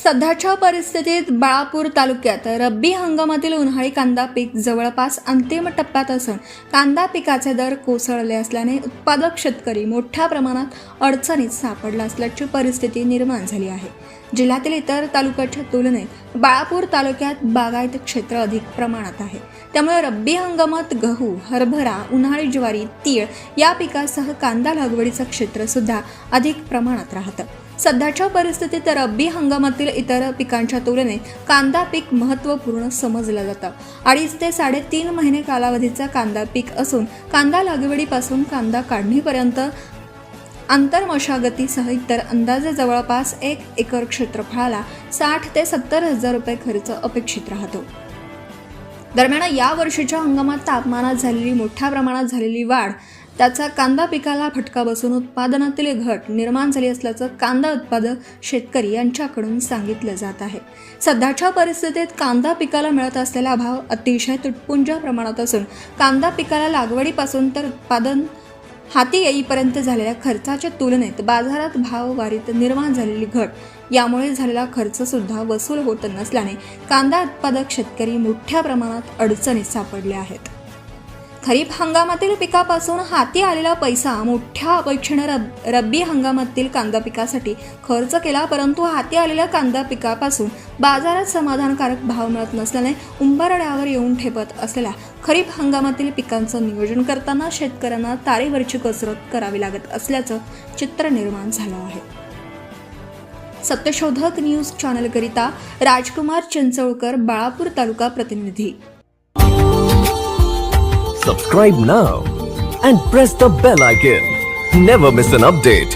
सध्याच्या परिस्थितीत बाळापूर तालुक्यात रब्बी हंगामातील उन्हाळी कांदा पीक जवळपास अंतिम टप्प्यात असून कांदा पिकाचे दर कोसळले असल्याने उत्पादक शेतकरी मोठ्या प्रमाणात अडचणीत सापडला असल्याची परिस्थिती निर्माण झाली आहे। जिल्ह्यातील इतर तालुक्याच्या तुलनेत बाळापूर तालुक्यात बागायत क्षेत्र अधिक प्रमाणात आहे, त्यामुळे रब्बी हंगामात गहू, हरभरा, उन्हाळी ज्वारी, तीळ या पिकासह कांदा लागवडीचं क्षेत्र सुद्धा अधिक प्रमाणात राहतं। सध्याच्या परिस्थितीत रब्बी हंगामातील इतर पिकांच्या तुलनेत कांदा पीक महत्त्वपूर्ण समजलं जातं। 2.5 ते 3.5 महिने कालावधीचा कांदा पीक असून कांदा लागवडीपासून कांदा काढणीपर्यंत आंतरमशागतीसह इतर अंदाजे जवळपास 1 एकर क्षेत्रफळाला 60 ते 70 हजार रुपये खर्च अपेक्षित राहतो। दरम्यान या वर्षीच्या हंगामात तापमानात झालेली मोठ्या प्रमाणात झालेली वाढ त्याचा कांदा पिकाला फटका बसून उत्पादनातील घट निर्माण झाली असल्याचं कांदा उत्पादक शेतकरी यांच्याकडून सांगितलं जात आहे। सध्याच्या परिस्थितीत कांदा पिकाला मिळत असलेला भाव अतिशय तुटपुंज प्रमाणात असून कांदा पिकाला लागवडीपासून तर उत्पादन हाती येईपर्यंत झालेल्या खर्चाच्या तुलनेत बाजारात भाववारीत निर्माण झालेली घट यामुळे झालेला खर्च सुद्धा वसूल होत नसल्याने कांदा उत्पादक शेतकरी मोठ्या प्रमाणात अडचणीत सापडले आहेत। खरीप हंगामातील पिकापासून हाती आलेला पैसा मोठ्या अपेक्षेने रब्बी हंगामातील कांदा पिकासाठी खर्च केला, परंतु हाती आलेल्या कांदा पिकापासून बाजारात समाधानकारक भाव मिळत नसल्याने उंबरड्यावर येऊन ठेपत असलेल्या खरीप हंगामातील पिकांचं नियोजन करताना शेतकऱ्यांना तारेवरची कसरत करावी लागत असल्याचं चित्र निर्माण झालं आहे। सत्यशोधक न्यूज चॅनलकरिता राजकुमार चिंचोळकर, बाळापूर तालुका प्रतिनिधी। Subscribe now and press the bell icon. Never miss an update.